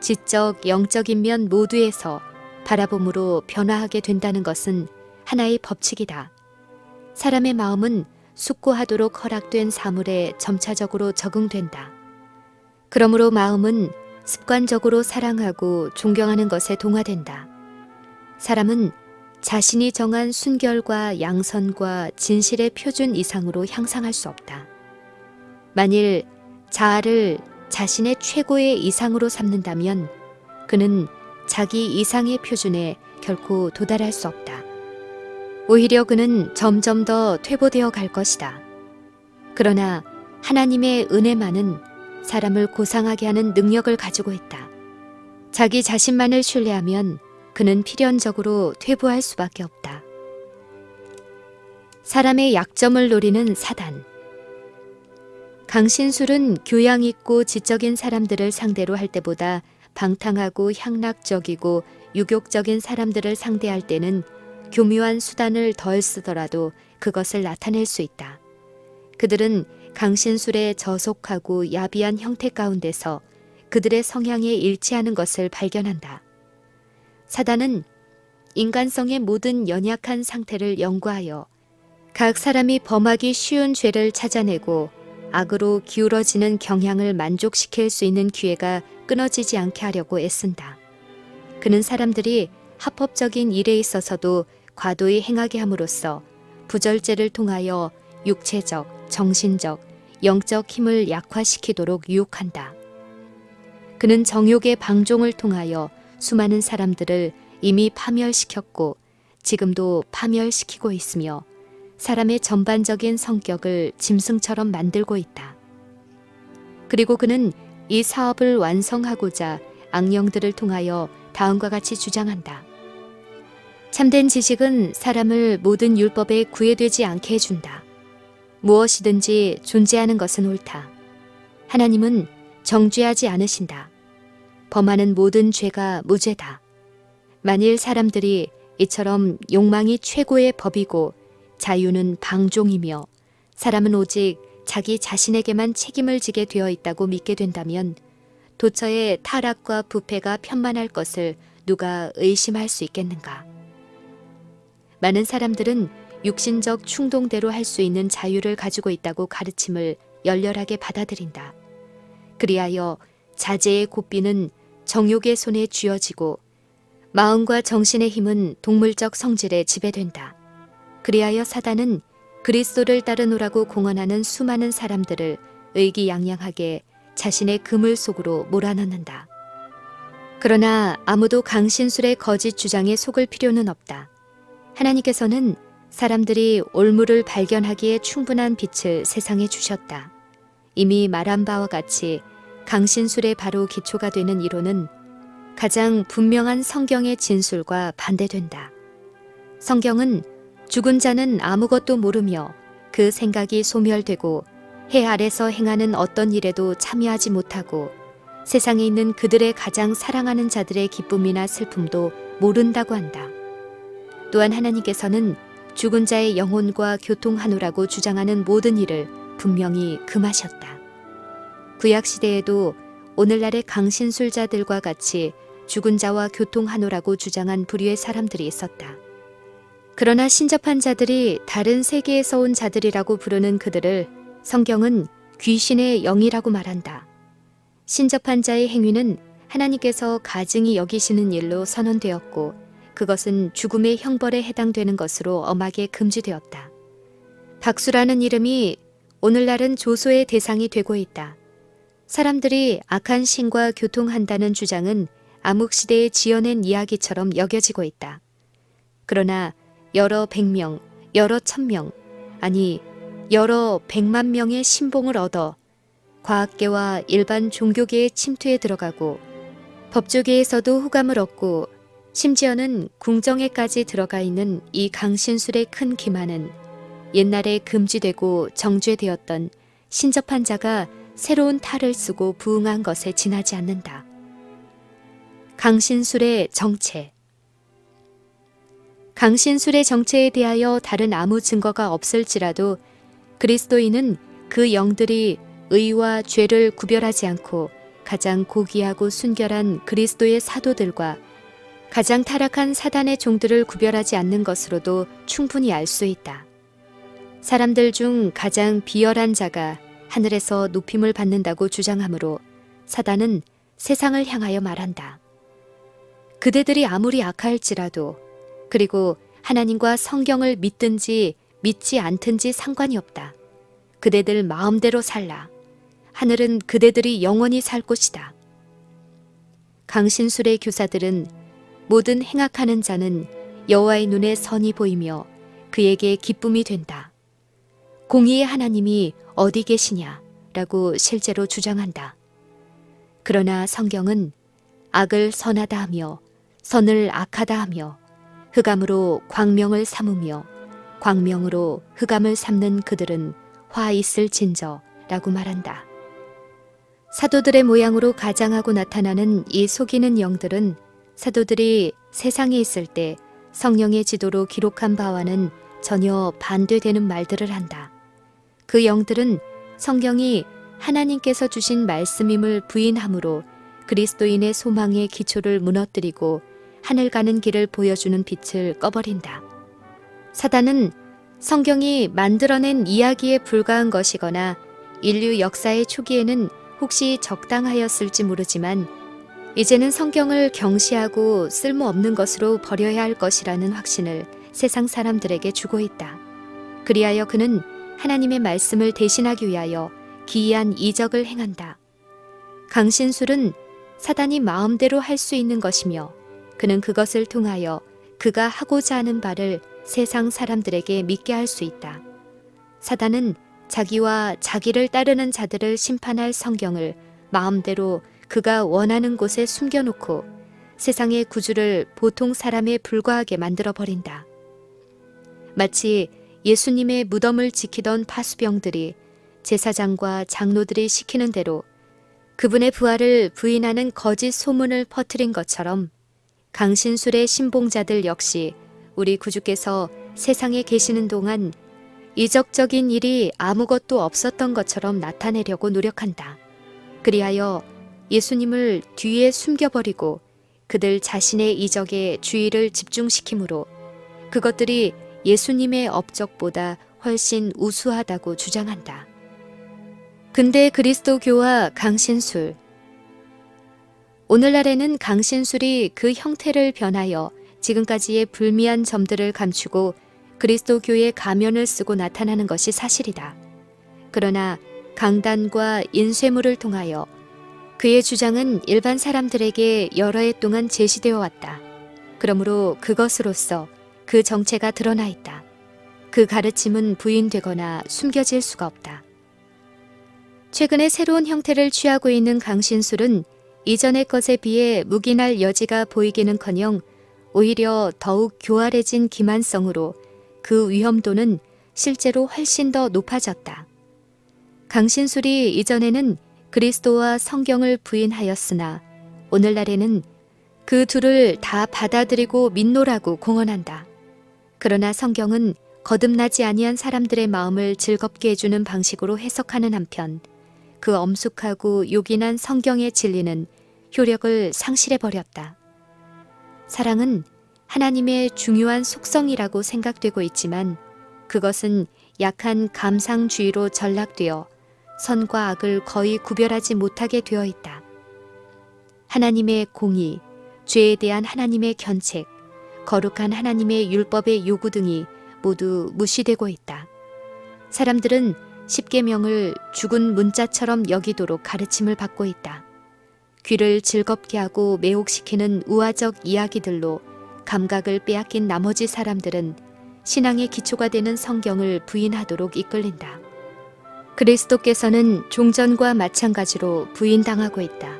지적, 영적인 면 모두에서 바라봄으로 변화하게 된다는 것은 하나의 법칙이다. 사람의 마음은 숙고하도록 허락된 사물에 점차적으로 적응된다. 그러므로 마음은 습관적으로 사랑하고 존경하는 것에 동화된다. 사람은 자신이 정한 순결과 양선과 진실의 표준 이상으로 향상할 수 없다. 만일 자아를 자신의 최고의 이상으로 삼는다면 그는 자기 이상의 표준에 결코 도달할 수 없다. 오히려 그는 점점 더 퇴보되어 갈 것이다. 그러나 하나님의 은혜만은 사람을 고상하게 하는 능력을 가지고 있다. 자기 자신만을 신뢰하면 그는 필연적으로 퇴보할 수밖에 없다. 사람의 약점을 노리는 사단. 강신술은 교양 있고 지적인 사람들을 상대로 할 때보다 방탕하고 향락적이고 유욕적인 사람들을 상대할 때는 교묘한 수단을 덜 쓰더라도 그것을 나타낼 수 있다. 그들은 강신술에 저속하고 야비한 형태 가운데서 그들의 성향에 일치하는 것을 발견한다. 사단은 인간성의 모든 연약한 상태를 연구하여 각 사람이 범하기 쉬운 죄를 찾아내고 악으로 기울어지는 경향을 만족시킬 수 있는 기회가 끊어지지 않게 하려고 애쓴다. 그는 사람들이 합법적인 일에 있어서도 과도히 행하게 함으로써 부절제를 통하여 육체적, 정신적, 영적 힘을 약화시키도록 유혹한다. 그는 정욕의 방종을 통하여 수많은 사람들을 이미 파멸시켰고 지금도 파멸시키고 있으며 사람의 전반적인 성격을 짐승처럼 만들고 있다. 그리고 그는 이 사업을 완성하고자 악령들을 통하여 다음과 같이 주장한다. 참된 지식은 사람을 모든 율법에 구애되지 않게 해준다. 무엇이든지 존재하는 것은 옳다. 하나님은 정죄하지 않으신다. 범하는 모든 죄가 무죄다. 만일 사람들이 이처럼 욕망이 최고의 법이고 자유는 방종이며 사람은 오직 자기 자신에게만 책임을 지게 되어 있다고 믿게 된다면 도처에 타락과 부패가 편만할 것을 누가 의심할 수 있겠는가? 많은 사람들은 육신적 충동대로 할 수 있는 자유를 가지고 있다고 가르침을 열렬하게 받아들인다. 그리하여 자제의 고삐는 정욕의 손에 쥐어지고 마음과 정신의 힘은 동물적 성질에 지배된다. 그리하여 사단은 그리스도를 따르노라고 공언하는 수많은 사람들을 의기양양하게 자신의 그물 속으로 몰아넣는다. 그러나 아무도 강신술의 거짓 주장에 속을 필요는 없다. 하나님께서는 사람들이 올무를 발견하기에 충분한 빛을 세상에 주셨다. 이미 말한 바와 같이 강신술의 바로 기초가 되는 이론은 가장 분명한 성경의 진술과 반대된다. 성경은 죽은 자는 아무것도 모르며 그 생각이 소멸되고 해 아래서 행하는 어떤 일에도 참여하지 못하고 세상에 있는 그들의 가장 사랑하는 자들의 기쁨이나 슬픔도 모른다고 한다. 또한 하나님께서는 죽은 자의 영혼과 교통하노라고 주장하는 모든 일을 분명히 금하셨다. 구약시대에도 오늘날의 강신술자들과 같이 죽은 자와 교통하노라고 주장한 부류의 사람들이 있었다. 그러나 신접한 자들이 다른 세계에서 온 자들이라고 부르는 그들을 성경은 귀신의 영이라고 말한다. 신접한 자의 행위는 하나님께서 가증히 여기시는 일로 선언되었고 그것은 죽음의 형벌에 해당되는 것으로 엄하게 금지되었다. 박수라는 이름이 오늘날은 조소의 대상이 되고 있다. 사람들이 악한 신과 교통한다는 주장은 암흑시대에 지어낸 이야기처럼 여겨지고 있다. 그러나 여러 100명, 여러 1000명, 아니 여러 100만 명의 신봉을 얻어 과학계와 일반 종교계의 침투에 들어가고 법조계에서도 호감을 얻고 심지어는 궁정에까지 들어가 있는 이 강신술의 큰 기만은 옛날에 금지되고 정죄되었던 신접한 자가 새로운 탈을 쓰고 부응한 것에 지나지 않는다. 강신술의 정체. 강신술의 정체에 대하여 다른 아무 증거가 없을지라도 그리스도인은 그 영들이 의와 죄를 구별하지 않고 가장 고귀하고 순결한 그리스도의 사도들과 가장 타락한 사단의 종들을 구별하지 않는 것으로도 충분히 알 수 있다. 사람들 중 가장 비열한 자가 하늘에서 높임을 받는다고 주장하므로 사단은 세상을 향하여 말한다. 그대들이 아무리 악할지라도, 그리고 하나님과 성경을 믿든지 믿지 않든지 상관이 없다. 그대들 마음대로 살라. 하늘은 그대들이 영원히 살 곳이다. 강신술의 교사들은 모든 행악하는 자는 여호와의 눈에 선이 보이며 그에게 기쁨이 된다. 공의의 하나님이 어디 계시냐? 라고 실제로 주장한다. 그러나 성경은 악을 선하다 하며 선을 악하다 하며 흑암으로 광명을 삼으며 광명으로 흑암을 삼는 그들은 화 있을 진저라고 말한다. 사도들의 모양으로 가장하고 나타나는 이 속이는 영들은 사도들이 세상에 있을 때 성령의 지도로 기록한 바와는 전혀 반대되는 말들을 한다. 그 영들은 성경이 하나님께서 주신 말씀임을 부인함으로 그리스도인의 소망의 기초를 무너뜨리고 하늘 가는 길을 보여주는 빛을 꺼버린다. 사단은 성경이 만들어낸 이야기에 불과한 것이거나 인류 역사의 초기에는 혹시 적당하였을지 모르지만 이제는 성경을 경시하고 쓸모없는 것으로 버려야 할 것이라는 확신을 세상 사람들에게 주고 있다. 그리하여 그는 하나님의 말씀을 대신하기 위하여 기이한 이적을 행한다. 강신술은 사단이 마음대로 할 수 있는 것이며 그는 그것을 통하여 그가 하고자 하는 바를 세상 사람들에게 믿게 할 수 있다. 사단은 자기와 자기를 따르는 자들을 심판할 성경을 마음대로 그가 원하는 곳에 숨겨놓고 세상의 구주를 보통 사람에 불과하게 만들어버린다. 마치 예수님의 무덤을 지키던 파수병들이 제사장과 장로들이 시키는 대로 그분의 부활을 부인하는 거짓 소문을 퍼뜨린 것처럼 강신술의 신봉자들 역시 우리 구주께서 세상에 계시는 동안 이적적인 일이 아무것도 없었던 것처럼 나타내려고 노력한다. 그리하여 예수님을 뒤에 숨겨버리고 그들 자신의 이적에 주의를 집중시키므로 그것들이 예수님의 업적보다 훨씬 우수하다고 주장한다. 근대 그리스도교와 강신술. 오늘날에는 강신술이 그 형태를 변하여 지금까지의 불미한 점들을 감추고 그리스도교의 가면을 쓰고 나타나는 것이 사실이다. 그러나 강단과 인쇄물을 통하여 그의 주장은 일반 사람들에게 여러 해 동안 제시되어 왔다. 그러므로 그것으로서 그 정체가 드러나 있다. 그 가르침은 부인되거나 숨겨질 수가 없다. 최근에 새로운 형태를 취하고 있는 강신술은 이전의 것에 비해 묵인할 여지가 보이기는커녕 오히려 더욱 교활해진 기만성으로 그 위험도는 실제로 훨씬 더 높아졌다. 강신술이 이전에는 그리스도와 성경을 부인하였으나 오늘날에는 그 둘을 다 받아들이고 믿노라고 공언한다. 그러나 성경은 거듭나지 아니한 사람들의 마음을 즐겁게 해주는 방식으로 해석하는 한편 그 엄숙하고 요긴한 성경의 진리는 효력을 상실해버렸다. 사랑은 하나님의 중요한 속성이라고 생각되고 있지만 그것은 약한 감상주의로 전락되어 선과 악을 거의 구별하지 못하게 되어 있다. 하나님의 공의, 죄에 대한 하나님의 견책, 거룩한 하나님의 율법의 요구 등이 모두 무시되고 있다. 사람들은 십계명을 죽은 문자처럼 여기도록 가르침을 받고 있다. 귀를 즐겁게 하고 매혹시키는 우화적 이야기들로 감각을 빼앗긴 나머지 사람들은 신앙의 기초가 되는 성경을 부인하도록 이끌린다. 그리스도께서는 종전과 마찬가지로 부인당하고 있다.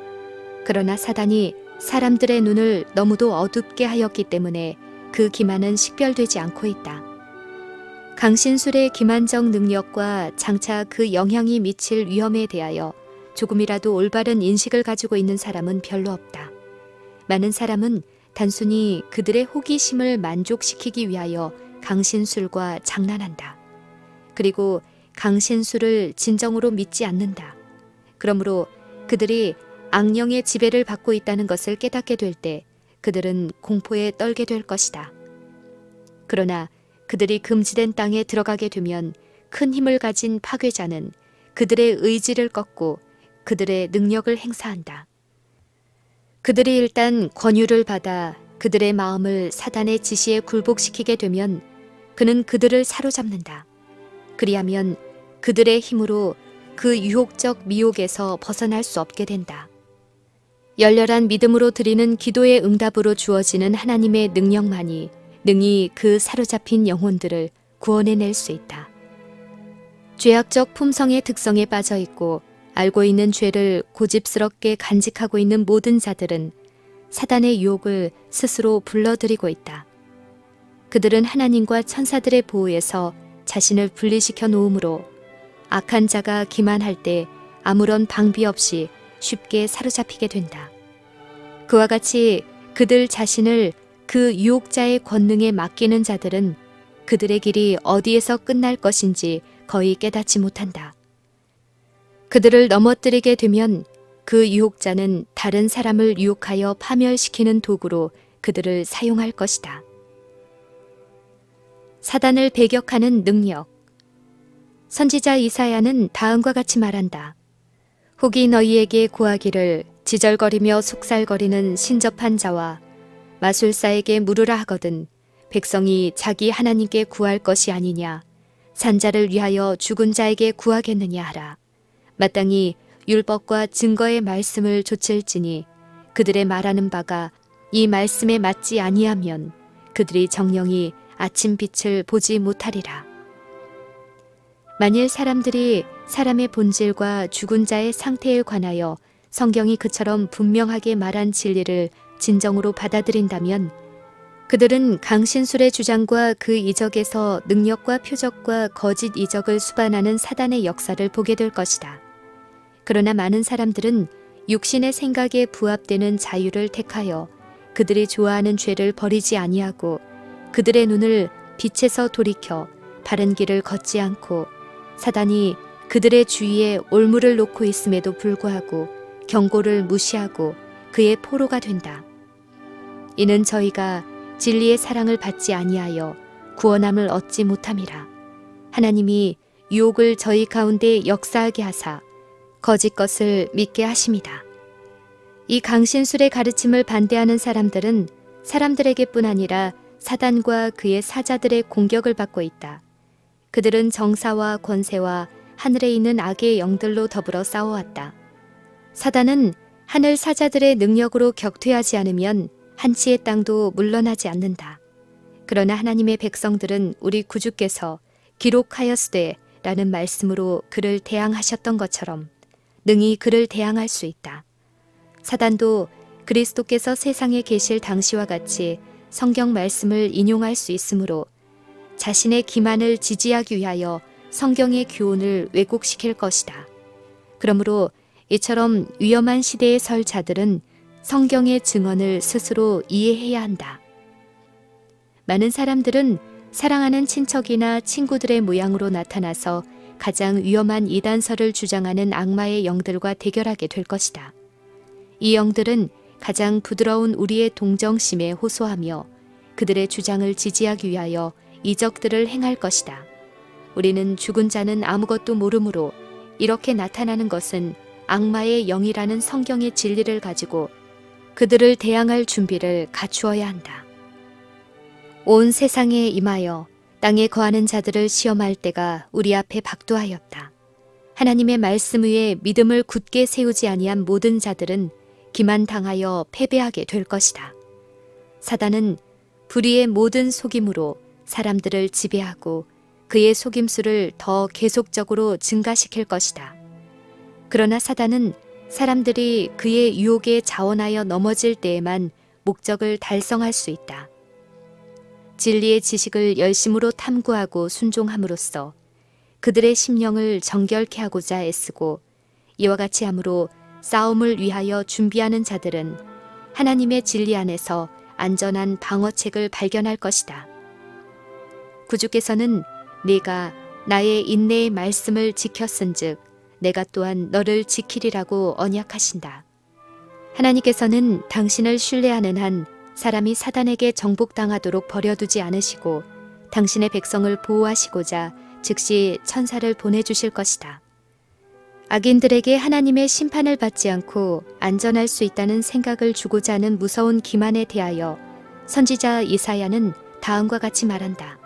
그러나 사단이 사람들의 눈을 너무도 어둡게 하였기 때문에 그 기만은 식별되지 않고 있다. 강신술의 기만적 능력과 장차 그 영향이 미칠 위험에 대하여 조금이라도 올바른 인식을 가지고 있는 사람은 별로 없다. 많은 사람은 단순히 그들의 호기심을 만족시키기 위하여 강신술과 장난한다. 그리고 강신술을 진정으로 믿지 않는다. 그러므로 그들이 악령의 지배를 받고 있다는 것을 깨닫게 될 때 그들은 공포에 떨게 될 것이다. 그러나 그들이 금지된 땅에 들어가게 되면 큰 힘을 가진 파괴자는 그들의 의지를 꺾고 그들의 능력을 행사한다. 그들이 일단 권유를 받아 그들의 마음을 사단의 지시에 굴복시키게 되면 그는 그들을 사로잡는다. 그리하면 그들의 힘으로 그 유혹적 미혹에서 벗어날 수 없게 된다. 열렬한 믿음으로 드리는 기도의 응답으로 주어지는 하나님의 능력만이 능히 그 사로잡힌 영혼들을 구원해낼 수 있다. 죄악적 품성의 특성에 빠져 있고 알고 있는 죄를 고집스럽게 간직하고 있는 모든 자들은 사단의 유혹을 스스로 불러들이고 있다. 그들은 하나님과 천사들의 보호에서 자신을 분리시켜 놓음으로 악한 자가 기만할 때 아무런 방비 없이 쉽게 사로잡히게 된다. 그와 같이 그들 자신을 그 유혹자의 권능에 맡기는 자들은 그들의 길이 어디에서 끝날 것인지 거의 깨닫지 못한다. 그들을 넘어뜨리게 되면 그 유혹자는 다른 사람을 유혹하여 파멸시키는 도구로 그들을 사용할 것이다. 사단을 배격하는 능력. 선지자 이사야는 다음과 같이 말한다. 혹이 너희에게 구하기를 지절거리며 속살거리는 신접한 자와 마술사에게 물으라 하거든 백성이 자기 하나님께 구할 것이 아니냐 산자를 위하여 죽은 자에게 구하겠느냐 하라. 마땅히 율법과 증거의 말씀을 좇을지니 그들의 말하는 바가 이 말씀에 맞지 아니하면 그들이 정령이 아침 빛을 보지 못하리라. 만일 사람들이 사람의 본질과 죽은 자의 상태에 관하여 성경이 그처럼 분명하게 말한 진리를 진정으로 받아들인다면 그들은 강신술의 주장과 그 이적에서 능력과 표적과 거짓 이적을 수반하는 사단의 역사를 보게 될 것이다. 그러나 많은 사람들은 육신의 생각에 부합되는 자유를 택하여 그들이 좋아하는 죄를 버리지 아니하고 그들의 눈을 빛에서 돌이켜 바른 길을 걷지 않고 사단이 그들의 주위에 올무를 놓고 있음에도 불구하고 경고를 무시하고 그의 포로가 된다. 이는 저희가 진리의 사랑을 받지 아니하여 구원함을 얻지 못함이라. 하나님이 유혹을 저희 가운데 역사하게 하사 거짓 것을 믿게 하심이다. 이 강신술의 가르침을 반대하는 사람들은 사람들에게뿐 아니라 사단과 그의 사자들의 공격을 받고 있다. 그들은 정사와 권세와 하늘에 있는 악의 영들로 더불어 싸워왔다. 사단은 하늘 사자들의 능력으로 격퇴하지 않으면 한치의 땅도 물러나지 않는다. 그러나 하나님의 백성들은 우리 구주께서 기록하였으되 라는 말씀으로 그를 대항하셨던 것처럼 능히 그를 대항할 수 있다. 사단도 그리스도께서 세상에 계실 당시와 같이 성경 말씀을 인용할 수 있으므로 자신의 기만을 지지하기 위하여 성경의 교훈을 왜곡시킬 것이다. 그러므로 이처럼 위험한 시대에 설 자들은 성경의 증언을 스스로 이해해야 한다. 많은 사람들은 사랑하는 친척이나 친구들의 모양으로 나타나서 가장 위험한 이단설을 주장하는 악마의 영들과 대결하게 될 것이다. 이 영들은 가장 부드러운 우리의 동정심에 호소하며 그들의 주장을 지지하기 위하여 이적들을 행할 것이다. 우리는 죽은 자는 아무것도 모르므로 이렇게 나타나는 것은 악마의 영이라는 성경의 진리를 가지고 그들을 대항할 준비를 갖추어야 한다. 온 세상에 임하여 땅에 거하는 자들을 시험할 때가 우리 앞에 박두하였다. 하나님의 말씀 위에 믿음을 굳게 세우지 아니한 모든 자들은 기만당하여 패배하게 될 것이다. 사단은 불의의 모든 속임으로 사람들을 지배하고 그의 속임수를 더 계속적으로 증가시킬 것이다. 그러나 사단은 사람들이 그의 유혹에 자원하여 넘어질 때에만 목적을 달성할 수 있다. 진리의 지식을 열심으로 탐구하고 순종함으로써 그들의 심령을 정결케 하고자 애쓰고 이와 같이 함으로 싸움을 위하여 준비하는 자들은 하나님의 진리 안에서 안전한 방어책을 발견할 것이다. 구주께서는 네가 나의 인내의 말씀을 지켰은즉 내가 또한 너를 지키리라고 언약하신다. 하나님께서는 당신을 신뢰하는 한 사람이 사단에게 정복당하도록 버려두지 않으시고 당신의 백성을 보호하시고자 즉시 천사를 보내주실 것이다. 악인들에게 하나님의 심판을 받지 않고 안전할 수 있다는 생각을 주고자 하는 무서운 기만에 대하여 선지자 이사야는 다음과 같이 말한다.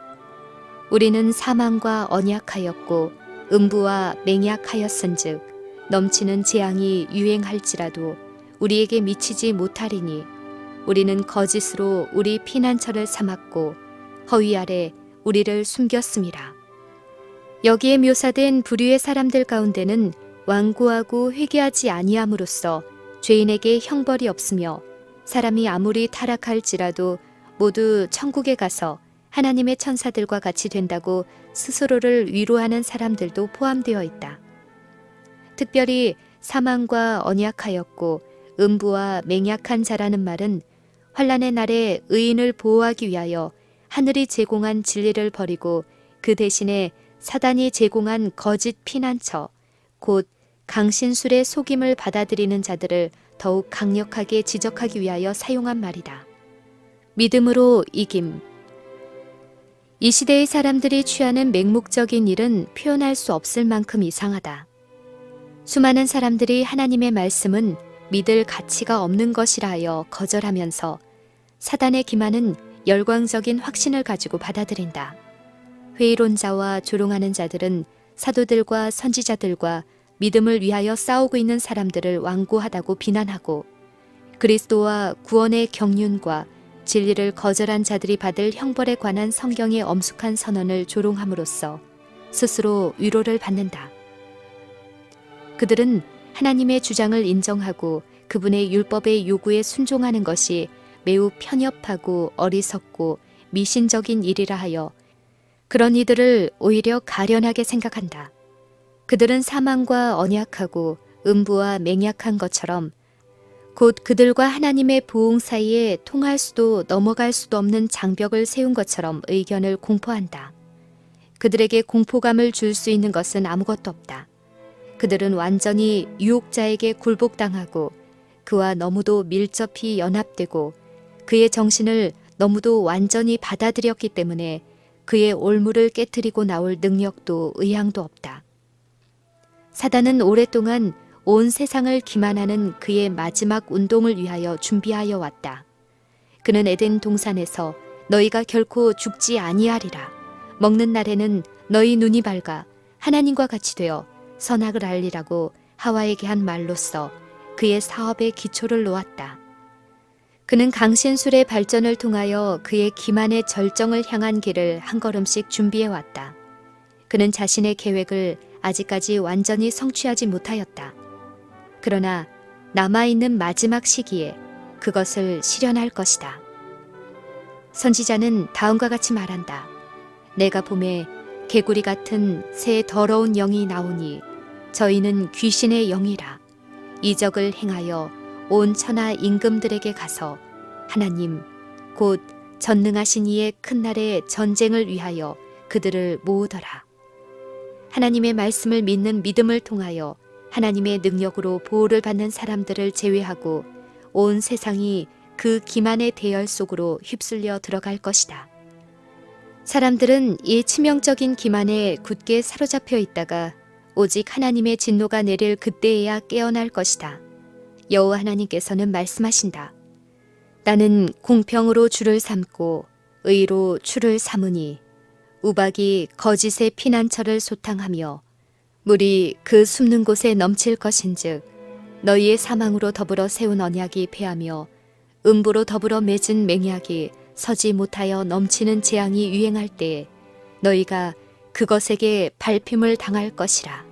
우리는 사망과 언약하였고 음부와 맹약하였은즉 넘치는 재앙이 유행할지라도 우리에게 미치지 못하리니 우리는 거짓으로 우리 피난처를 삼았고 허위 아래 우리를 숨겼음이라. 여기에 묘사된 부류의 사람들 가운데는 완고하고 회개하지 아니함으로써 죄인에게 형벌이 없으며 사람이 아무리 타락할지라도 모두 천국에 가서 하나님의 천사들과 같이 된다고 스스로를 위로하는 사람들도 포함되어 있다. 특별히 사망과 언약하였고 음부와 맹약한 자라는 말은 환난의 날에 의인을 보호하기 위하여 하늘이 제공한 진리를 버리고 그 대신에 사단이 제공한 거짓 피난처, 곧 강신술의 속임을 받아들이는 자들을 더욱 강력하게 지적하기 위하여 사용한 말이다. 믿음으로 이김. 이 시대의 사람들이 취하는 맹목적인 일은 표현할 수 없을 만큼 이상하다. 수많은 사람들이 하나님의 말씀은 믿을 가치가 없는 것이라 하여 거절하면서 사단의 기만은 열광적인 확신을 가지고 받아들인다. 회의론자와 조롱하는 자들은 사도들과 선지자들과 믿음을 위하여 싸우고 있는 사람들을 완고하다고 비난하고 그리스도와 구원의 경륜과 진리를 거절한 자들이 받을 형벌에 관한 성경의 엄숙한 선언을 조롱함으로써 스스로 위로를 받는다. 그들은 하나님의 주장을 인정하고 그분의 율법의 요구에 순종하는 것이 매우 편협하고 어리석고 미신적인 일이라 하여 그런 이들을 오히려 가련하게 생각한다. 그들은 사망과 언약하고 음부와 맹약한 것처럼 곧 그들과 하나님의 보응 사이에 통할 수도 넘어갈 수도 없는 장벽을 세운 것처럼 의견을 공포한다. 그들에게 공포감을 줄 수 있는 것은 아무것도 없다. 그들은 완전히 유혹자에게 굴복당하고 그와 너무도 밀접히 연합되고 그의 정신을 너무도 완전히 받아들였기 때문에 그의 올무를 깨트리고 나올 능력도 의향도 없다. 사단은 오랫동안 온 세상을 기만하는 그의 마지막 운동을 위하여 준비하여 왔다. 그는 에덴 동산에서 너희가 결코 죽지 아니하리라. 먹는 날에는 너희 눈이 밝아 하나님과 같이 되어 선악을 알리라고 하와에게 한 말로써 그의 사업의 기초를 놓았다. 그는 강신술의 발전을 통하여 그의 기만의 절정을 향한 길을 한 걸음씩 준비해 왔다. 그는 자신의 계획을 아직까지 완전히 성취하지 못하였다. 그러나 남아있는 마지막 시기에 그것을 실현할 것이다. 선지자는 다음과 같이 말한다. 내가 봄에 개구리 같은 새 더러운 영이 나오니 저희는 귀신의 영이라. 이적을 행하여 온 천하 임금들에게 가서 하나님 곧 전능하신 이의 큰 날의 전쟁을 위하여 그들을 모으더라. 하나님의 말씀을 믿는 믿음을 통하여 하나님의 능력으로 보호를 받는 사람들을 제외하고 온 세상이 그 기만의 대열 속으로 휩쓸려 들어갈 것이다. 사람들은 이 치명적인 기만에 굳게 사로잡혀 있다가 오직 하나님의 진노가 내릴 그때에야 깨어날 것이다. 여호와 하나님께서는 말씀하신다. 나는 공평으로 주를 삼고 의로 추를 삼으니 우박이 거짓의 피난처를 소탕하며 물이 그 숨는 곳에 넘칠 것인즉 너희의 사망으로 더불어 세운 언약이 패하며 음부로 더불어 맺은 맹약이 서지 못하여 넘치는 재앙이 유행할 때에 너희가 그것에게 밟힘을 당할 것이라.